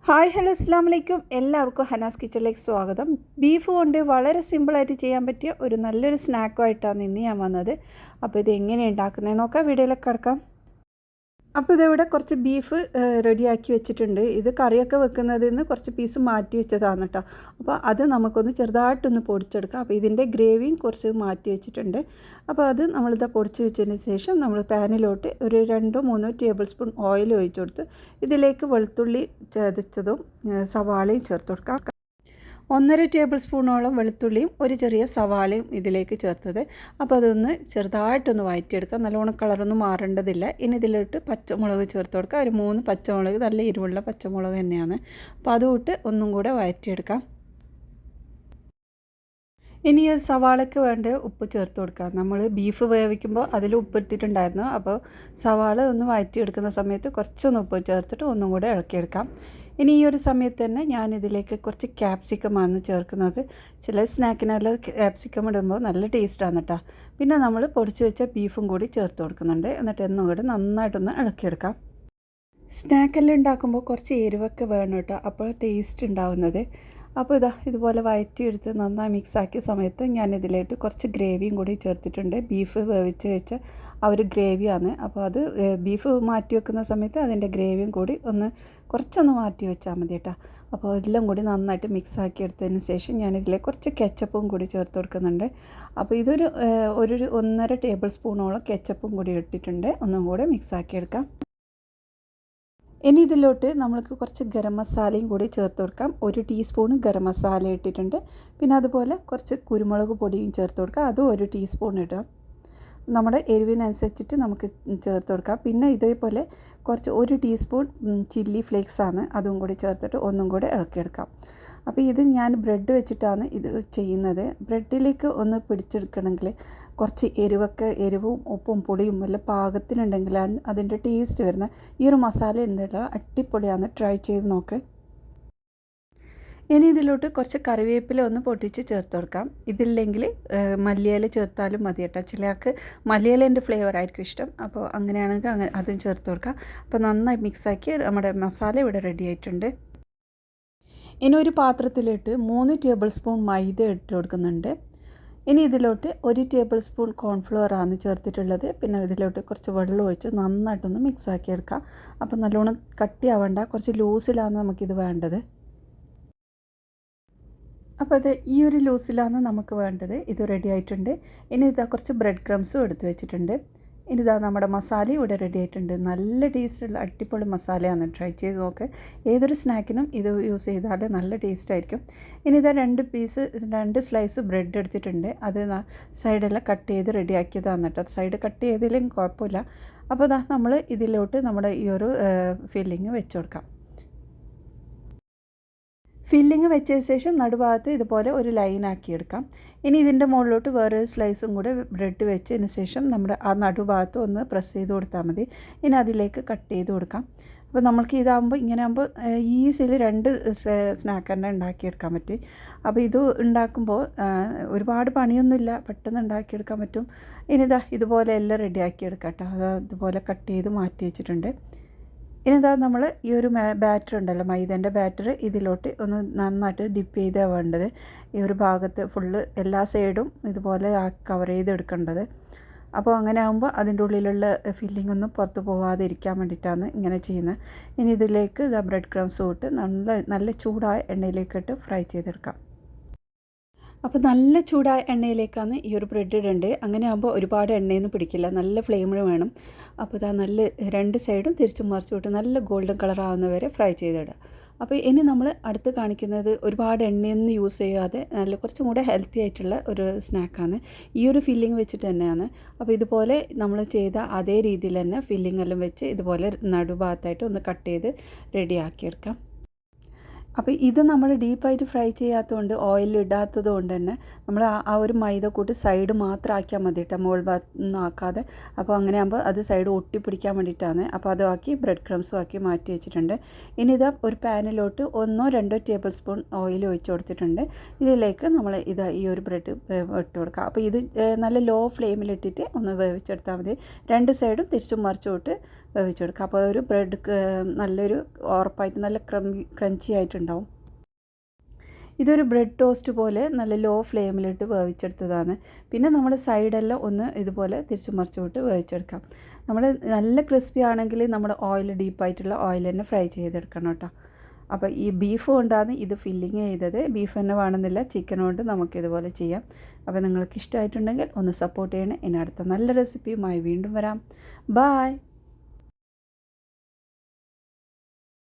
Hi hello അസ്സാം വലൈക്കും. എല്ലാവർക്കും ഹനാസ് കിച്ചണിലേക്ക് സ്വാഗതം. ബീഫ് കൊണ്ട് വളരെ സിമ്പിളായിട്ട് ചെയ്യാൻ പറ്റിയ ഒരു നല്ലൊരു സ്നാക്കുമായിട്ടാണ് ഇന്ന് ഞാൻ വന്നത്. അപ്പോൾ ഇത് എങ്ങനെ ഉണ്ടാക്കുന്നത് നോക്കാം, വീഡിയോയിലേക്ക് കിടക്കാം. അപ്പോൾ ഇതിവിടെ കുറച്ച് ബീഫ് റെഡിയാക്കി വെച്ചിട്ടുണ്ട്. ഇത് കറിയൊക്കെ വെക്കുന്നതിൽ നിന്ന് കുറച്ച് പീസ് മാറ്റി വെച്ചതാണ് കേട്ടോ. അപ്പോൾ അത് നമുക്കൊന്ന് ചെറുതായിട്ടൊന്ന് പൊടിച്ചെടുക്കാം. അപ്പോൾ ഇതിൻ്റെ ഗ്രേവിയും കുറച്ച് മാറ്റി വെച്ചിട്ടുണ്ട്. അപ്പോൾ അത് നമ്മളിത് പൊടിച്ച് വെച്ചതിന് ശേഷം നമ്മൾ പാനിലോട്ട് ഒരു 2-3 ടേബിൾ സ്പൂൺ ഓയിൽ ഒഴിച്ച് കൊടുത്ത് ഇതിലേക്ക് വെളുത്തുള്ളി ചതച്ചതും സവാളയും ചേർത്ത് കൊടുക്കാം. 1.5 ടേബിൾ സ്പൂണോളം വെളുത്തുള്ളിയും ഒരു ചെറിയ സവാളയും ഇതിലേക്ക് ചേർത്തത്. അപ്പോൾ അതൊന്ന് ചെറുതായിട്ടൊന്ന് വഴറ്റിയെടുക്കാം. നല്ലോണം കളറൊന്നും മാറേണ്ടതില്ല. ഇനി ഇതിലോട്ട് പച്ചമുളക് ചേർത്ത് കൊടുക്കാം. ഒരു 3 പച്ചമുളക്, നല്ല എരിവുള്ള പച്ചമുളക് തന്നെയാണ്. അപ്പോൾ അതുകൊണ്ട് ഒന്നും കൂടെ വഴറ്റിയെടുക്കാം. ഇനി ഒരു സവാളയ്ക്ക് വേണ്ട ഉപ്പ് ചേർത്ത് കൊടുക്കാം. നമ്മൾ ബീഫ് വേവിക്കുമ്പോൾ അതിൽ ഉപ്പിട്ടിട്ടുണ്ടായിരുന്നു. അപ്പോൾ സവാള ഒന്ന് വഴറ്റിയെടുക്കുന്ന സമയത്ത് കുറച്ചൊന്ന് ഉപ്പ് ചേർത്തിട്ട് ഒന്നും കൂടെ ഇളക്കിയെടുക്കാം. ഇനി ഈ ഒരു സമയത്ത് തന്നെ ഞാനിതിലേക്ക് കുറച്ച് ക്യാപ്സിക്കമാണ് ചേർക്കുന്നത്. ചില സ്നാക്കിനെല്ലാം ക്യാപ്സിക്കം ഇടുമ്പോൾ നല്ല ടേസ്റ്റാണ് കേട്ടോ. പിന്നെ നമ്മൾ പൊടിച്ച് വെച്ച ബീഫും കൂടി ചേർത്ത് കൊടുക്കുന്നുണ്ട്. എന്നിട്ട് ഒന്നും കൂടി നന്നായിട്ടൊന്ന് ഇളക്കിയെടുക്കാം. സ്നാക്കെല്ലാം ഉണ്ടാക്കുമ്പോൾ കുറച്ച് എരിവൊക്കെ വേണം കേട്ടോ, അപ്പോൾ ടേസ്റ്റ് ഉണ്ടാവുന്നത്. അപ്പോൾ ഇതുപോലെ വഴറ്റിയെടുത്ത് നന്നായി മിക്സാക്കിയ സമയത്ത് ഞാനിതിലേക്ക് കുറച്ച് ഗ്രേവിയും കൂടി ചേർത്തിട്ടുണ്ട്. ബീഫ് വേവിച്ച് വെച്ച ആ ഒരു ഗ്രേവിയാണ്. അപ്പോൾ അത് ബീഫ് മാറ്റി വെക്കുന്ന സമയത്ത് അതിൻ്റെ ഗ്രേവിയും കൂടി കുറച്ചൊന്ന് മാറ്റി വെച്ചാൽ മതി കേട്ടോ. അപ്പോൾ എല്ലാം കൂടി നന്നായിട്ട് മിക്സാക്കി എടുത്തതിന് ശേഷം ഞാനിതിലേക്ക് കുറച്ച് കെച്ചപ്പും കൂടി ചേർത്ത് കൊടുക്കുന്നുണ്ട്. അപ്പോൾ ഇതൊരു 1.5 ടേബിൾ സ്പൂണോളം കെച്ചപ്പും കൂടി ഇട്ടിട്ടുണ്ട്. ഒന്നും കൂടി മിക്സാക്കി എടുക്കാം. ഇനി ഇതിലോട്ട് നമ്മൾക്ക് കുറച്ച് ഗരം മസാലയും കൂടി ചേർത്ത് കൊടുക്കാം. 1 ടീസ്പൂൺ ഗരം മസാല ഇട്ടിട്ടുണ്ട്. പിന്നെ അതുപോലെ കുറച്ച് കുരുമുളക് പൊടിയും ചേർത്ത് കൊടുക്കാം. അതും 1 ടീസ്പൂൺ ഇടുക. നമ്മുടെ എരിവിനനുസരിച്ചിട്ട് നമുക്ക് ചേർത്ത് കൊടുക്കാം. പിന്നെ ഇതേപോലെ കുറച്ച് 1 ടീസ്പൂൺ ചില്ലി ഫ്ലേക്സാണ്, അതും കൂടി ചേർത്തിട്ട് ഒന്നും കൂടി ഇളക്കിയെടുക്കാം. അപ്പോൾ ഇത് ഞാൻ ബ്രെഡ് വെച്ചിട്ടാണ് ഇത് ചെയ്യുന്നത്. ബ്രെഡിലേക്ക് ഒന്ന് പിടിച്ചെടുക്കണമെങ്കിൽ കുറച്ച് എരിവും ഉപ്പും പൊടിയും എല്ലാം പാകത്തിനുണ്ടെങ്കിലാണ് അതിൻ്റെ ടേസ്റ്റ് വരുന്നത്. ഈ ഒരു മസാല എന്തെല്ലാം അടിപൊളിയാണ്, ട്രൈ ചെയ്ത് നോക്ക്. ഇനി ഇതിലോട്ട് കുറച്ച് കറിവേപ്പില ഒന്ന് പൊട്ടിച്ച് ചേർത്ത് കൊടുക്കാം. ഇതില്ലെങ്കിൽ മല്ലിയില ചേർത്താലും മതി കേട്ടോ. ചിലർക്ക് മല്ലിയിലേൻ്റെ ഫ്ലേവർ ആയിരിക്കും ഇഷ്ടം. അപ്പോൾ അങ്ങനെയാണെങ്കിൽ അതും ചേർത്ത് കൊടുക്കാം. അപ്പോൾ നന്നായി മിക്സാക്കി നമ്മുടെ മസാല ഇവിടെ റെഡി ആയിട്ടുണ്ട്. ഇനി ഒരു പാത്രത്തിലിട്ട് 3 ടേബിൾ സ്പൂൺ മൈദ ഇട്ട് കൊടുക്കുന്നുണ്ട്. ഇനി ഇതിലോട്ട് 1 ടേബിൾ സ്പൂൺ കോൺഫ്ലവറാണ് ചേർത്തിട്ടുള്ളത്. പിന്നെ ഇതിലോട്ട് കുറച്ച് വെള്ളം ഒഴിച്ച് നന്നായിട്ടൊന്ന് മിക്സാക്കി എടുക്കാം. അപ്പോൾ നല്ലോണം കട്ടിയാവേണ്ട, കുറച്ച് ലൂസിലാണ് നമുക്കിത് വേണ്ടത്. അപ്പോൾ ഈ ഒരു ലൂസിലാണ് നമുക്ക് വേണ്ടത്. ഇത് റെഡി ആയിട്ടുണ്ട്. ഇനി കുറച്ച് ബ്രെഡ് ക്രംസും എടുത്ത് വെച്ചിട്ടുണ്ട്. ഇനി നമ്മുടെ മസാല ഇവിടെ റെഡി ആയിട്ടുണ്ട്. നല്ല ടേസ്റ്റുള്ള അടിപൊളി മസാലയാണ്, ട്രൈ ചെയ്ത് നോക്ക്. ഏതൊരു സ്നാക്കിനും ഇത് യൂസ് ചെയ്താൽ നല്ല ടേസ്റ്റ് ആയിരിക്കും. ഇനി 2 സ്ലൈസ് ബ്രെഡ് എടുത്തിട്ടുണ്ട്. അത് സൈഡെല്ലാം കട്ട് ചെയ്ത് റെഡിയാക്കിയതാണ് കേട്ടോ. സൈഡ് കട്ട് ചെയ്തില്ലെങ്കിൽ കുഴപ്പമില്ല. അപ്പോൾ നമ്മൾ ഇതിലോട്ട് നമ്മുടെ ഈ ഒരു ഫില്ലിങ് വെച്ച് കൊടുക്കാം. ഫില്ലിങ് വെച്ചതിന് ശേഷം നടുഭാഗത്ത് ഇതുപോലെ ഒരു ലൈനാക്കി എടുക്കാം. ഇനി ഇതിൻ്റെ മുകളിലോട്ട് വേറൊരു സ്ലൈസും കൂടെ ബ്രെഡ് വെച്ചതിന് ശേഷം നമ്മുടെ ആ നടുഭാഗത്ത് ഒന്ന് പ്രസ് ചെയ്ത് കൊടുത്താൽ മതി. ഇനി അതിലേക്ക് കട്ട് ചെയ്ത് കൊടുക്കാം. അപ്പോൾ നമ്മൾക്ക് ഇങ്ങനെ ആകുമ്പോൾ ഈസിലി 2 സ്നാക്ക് തന്നെ ഉണ്ടാക്കിയെടുക്കാൻ പറ്റും. അപ്പോൾ ഇത് ഉണ്ടാക്കുമ്പോൾ ഒരുപാട് പണിയൊന്നുമില്ല, പെട്ടെന്ന് ഉണ്ടാക്കിയെടുക്കാൻ പറ്റും. ഇനി ഇതുപോലെ എല്ലാം റെഡിയാക്കി എടുക്കാം കേട്ടോ. അതുപോലെ കട്ട് ചെയ്ത് മാറ്റി വെച്ചിട്ടുണ്ട്. ഇനി നമ്മൾ ഈ ഒരു ബാറ്റർ ഉണ്ടല്ലോ, മൈദേൻ്റെ ബാറ്റർ, ഇതിലോട്ട് ഒന്ന് നന്നായിട്ട് ഡിപ്പ് ചെയ്താണ് വേണ്ടത്. ഈ ഒരു ഭാഗത്ത് ഫുള്ള് എല്ലാ സൈഡും ഇതുപോലെ കവർ ചെയ്തെടുക്കേണ്ടത്. അപ്പോൾ അങ്ങനെ ആകുമ്പോൾ അതിൻ്റെ ഉള്ളിലുള്ള ഫില്ലിംഗ് ഒന്നും പുറത്ത് പോകാതിരിക്കാൻ വേണ്ടിയിട്ടാണ് ഇങ്ങനെ ചെയ്യുന്നത്. ഇനി ഇതിലേക്ക് ബ്രെഡ് ക്രംസ് ഇട്ട് നല്ല ചൂടായ എണ്ണയിലേക്കിട്ട് ഫ്രൈ ചെയ്തെടുക്കാം. അപ്പോൾ നല്ല ചൂടായ എണ്ണയിലേക്കാണ് ഈ ഒരു ബ്രെഡ് ഇടേണ്ടത്. അങ്ങനെ ആകുമ്പോൾ ഒരുപാട് എണ്ണയൊന്നും പിടിക്കില്ല, നല്ല ഫ്ലെയിമിൽ വേണം. അപ്പോൾ നല്ല 2 സൈഡും തിരിച്ചും മറിച്ചും ഇട്ട് നല്ല ഗോൾഡൻ കളർ ആവുന്നവരെ ഫ്രൈ ചെയ്തിടുക. അപ്പോൾ ഇനി നമ്മൾ അടുത്ത് കാണിക്കുന്നത് ഒരുപാട് എണ്ണയൊന്നും യൂസ് ചെയ്യാതെ നല്ല കുറച്ചും കൂടെ ഹെൽത്തി ആയിട്ടുള്ള ഒരു സ്നാക്കാണ്. ഈ ഒരു ഫില്ലിങ് വെച്ചിട്ട് തന്നെയാണ്. അപ്പോൾ ഇതുപോലെ നമ്മൾ ചെയ്ത അതേ രീതിയിൽ തന്നെ ഫില്ലിംഗ് എല്ലാം വെച്ച് ഇതുപോലെ നടുഭാഗത്തായിട്ട് ഒന്ന് കട്ട് ചെയ്ത് റെഡിയാക്കിയെടുക്കാം. അപ്പോൾ ഇത് നമ്മൾ ഡീപ്പായിട്ട് ഫ്രൈ ചെയ്യാത്തതുകൊണ്ട്, ഓയിൽ ഇടാത്തത് കൊണ്ട് തന്നെ നമ്മൾ ആ ഒരു മൈദ കൂട്ട് സൈഡ് മാത്രം ആക്കിയാൽ മതി കേട്ടോ, മുകൾ ഭാഗത്തൊന്നും ആക്കാതെ. അപ്പോൾ അങ്ങനെ ആകുമ്പോൾ അത് സൈഡ് ഒട്ടിപ്പിടിക്കാൻ വേണ്ടിയിട്ടാണ്. അപ്പോൾ അതുമാക്കി ബ്രെഡ് ക്രംസും ആക്കി മാറ്റി വെച്ചിട്ടുണ്ട്. ഇനി ഒരു പാനിലോട്ട് 1-2 ടേബിൾ സ്പൂൺ ഓയിൽ ഒഴിച്ച് കൊടുത്തിട്ടുണ്ട്. ഇതിലേക്ക് നമ്മൾ ഈ ഒരു ബ്രെഡ് ഇട്ട് കൊടുക്കുക. അപ്പോൾ ഇത് നല്ല ലോ ഫ്ലെയിമിലിട്ടിട്ട് ഒന്ന് വേവിച്ചെടുത്താൽ മതി. 2 സൈഡും തിരിച്ചും മറിച്ചും ഇട്ട് വേവിച്ചെടുക്കുക. അപ്പോൾ ഒരു ബ്രെഡ് നല്ലൊരു ഉറപ്പായിട്ട് നല്ല ക്രഞ്ചി ആയിട്ടുണ്ടാവും. ഇതൊരു ബ്രെഡ് ടോസ്റ്റ് പോലെ നല്ല ലോ ഫ്ലെയിമിലിട്ട് വേവിച്ചെടുത്തതാണ്. പിന്നെ നമ്മൾ സൈഡെല്ലാം ഒന്ന് ഇതുപോലെ തിരിച്ചു മറിച്ച് വിട്ട് വേവിച്ചെടുക്കാം. നമ്മൾ നല്ല ക്രിസ്പി ആണെങ്കിൽ നമ്മൾ ഓയിൽ ഡീപ്പായിട്ടുള്ള ഓയിൽ തന്നെ ഫ്രൈ ചെയ്തെടുക്കണം കേട്ടോ. അപ്പോൾ ഈ ബീഫ് കൊണ്ടാണ് ഇത് ഫില്ലിങ് ചെയ്തത്. ബീഫ് തന്നെ വേണമെന്നില്ല, ചിക്കൻ കൊണ്ട് നമുക്കിതുപോലെ ചെയ്യാം. അപ്പോൾ നിങ്ങൾക്ക് ഇഷ്ടമായിട്ടുണ്ടെങ്കിൽ ഒന്ന് സപ്പോർട്ട് ചെയ്യണേ. ഇനി അടുത്ത നല്ല റെസിപ്പിയുമായി വീണ്ടും വരാം. ബായ്.